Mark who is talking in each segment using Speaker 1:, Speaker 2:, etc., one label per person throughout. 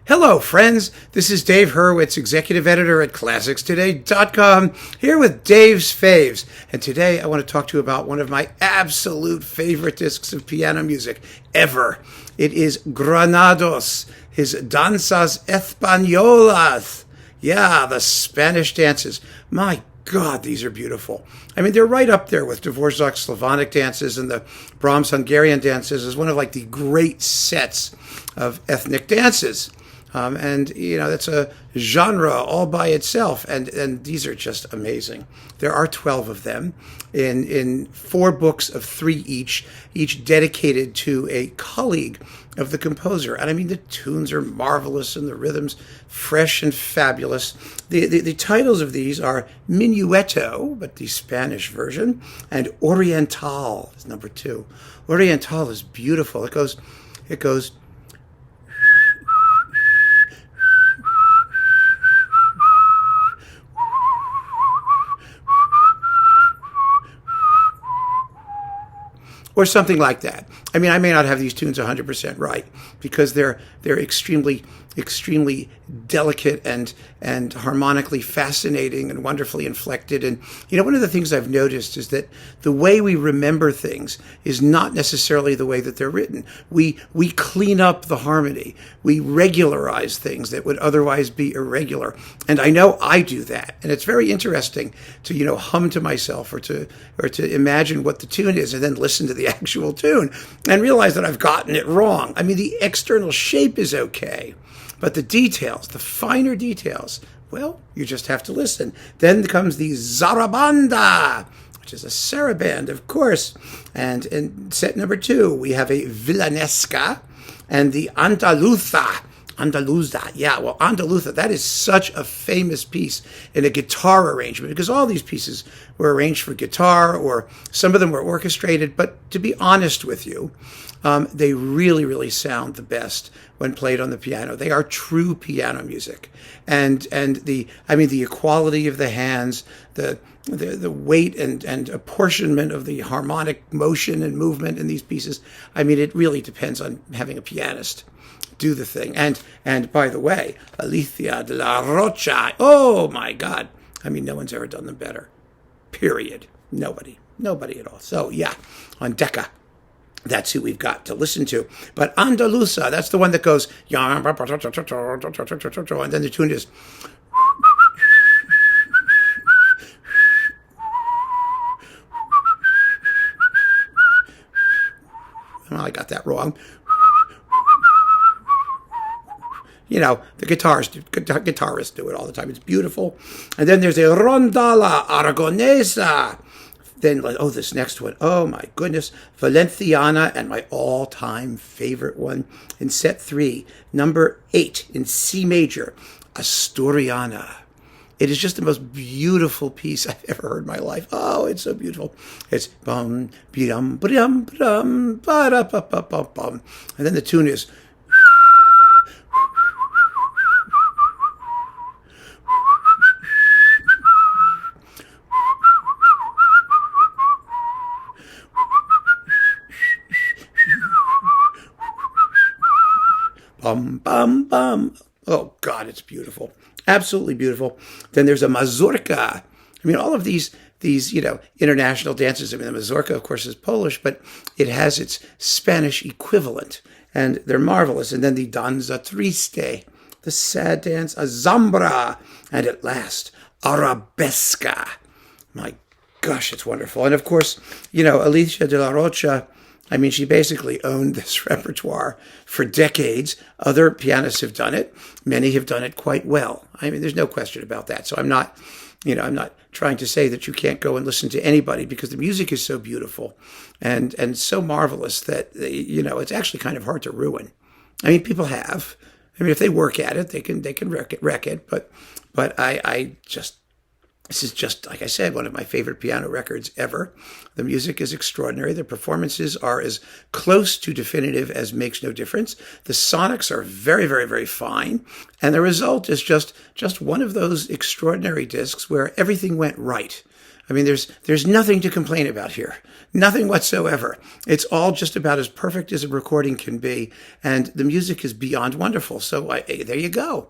Speaker 1: Hello, friends. This is Dave Hurwitz, executive editor at ClassicsToday.com, here with Dave's Faves. And today I want to talk to you about one of my absolute favorite discs of piano music ever. It is Granados, his Danzas españolas. Yeah, the Spanish dances. My God, these are beautiful. I mean, they're right up there with Dvorak's Slavonic dances and the Brahms Hungarian dances as one of the great sets of ethnic dances. And, that's a genre all by itself. And these are just amazing. There are 12 of them in 4 books of 3 each dedicated to a colleague of the composer. And I mean, the tunes are marvelous and the rhythms fresh and fabulous. The titles of these are Minuetto, but the Spanish version, and Oriental is number 2. Oriental is beautiful. It goes or something like that. I mean, I may not have these tunes 100% right because they're extremely delicate and harmonically fascinating and wonderfully inflected. And one of the things I've noticed is that the way we remember things is not necessarily the way that they're written. We clean up the harmony. We regularize things that would otherwise be irregular. And I know I do that. And it's very interesting to hum to myself or to imagine what the tune is and then listen to the actual tune and realize that I've gotten it wrong. I mean, the external shape is okay, but the details, the finer details, well, you just have to listen. Then comes the Zarabanda, which is a saraband, of course. And in set number 2, we have a Villanesca and the Andaluza, yeah, well, Andaluza, that is such a famous piece in a guitar arrangement because all these pieces were arranged for guitar or some of them were orchestrated. But to be honest with you, they really, really sound the best when played on the piano. They are true piano music. And the equality of the hands, the weight and apportionment of the harmonic motion and movement in these pieces, I mean, it really depends on having a pianist do the thing. And by the way, Alicia de Larrocha, oh my God. I mean, no one's ever done them better. Period. Nobody at all. So yeah, on Decca, that's who we've got to listen to. But Andaluza, that's the one that goes, and then the tune is, well, I got that wrong. The guitarists do it all the time. It's beautiful. And then there's a Rondalla Aragonesa. Then, this next one. Oh, my goodness. Valenciana, and my all-time favorite one in set 3, number 8 in C major, Asturiana. It is just the most beautiful piece I've ever heard in my life. Oh, it's so beautiful. It's bum, bidum, bidum, bidum, ba-da-ba-ba-ba-bum. And then the tune is, bum, bum, bum. Oh, God, it's beautiful. Absolutely beautiful. Then there's a mazurka. I mean, all of these international dances. I mean, the mazurka, of course, is Polish, but it has its Spanish equivalent, and they're marvelous. And then the danza triste, the sad dance, a zambra, and at last, arabesca. My gosh, it's wonderful. And of course, Alicia de Larrocha, I mean, she basically owned this repertoire for decades. Other pianists have done it. Many have done it quite well. I mean, there's no question about that. So I'm not trying to say that you can't go and listen to anybody because the music is so beautiful and so marvelous that, it's actually kind of hard to ruin. I mean, people have. I mean, if they work at it, they can wreck it. But this is just, like I said, one of my favorite piano records ever. The music is extraordinary. The performances are as close to definitive as makes no difference. The sonics are very, very, very fine. And the result is just one of those extraordinary discs where everything went right. I mean, there's nothing to complain about here. Nothing whatsoever. It's all just about as perfect as a recording can be. And the music is beyond wonderful. So there you go.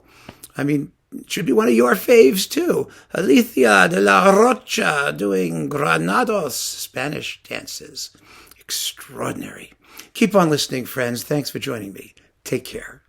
Speaker 1: I mean, it should be one of your faves too. Alicia de Larrocha doing Granados Spanish dances. Extraordinary. Keep on listening, friends. Thanks for joining me. Take care.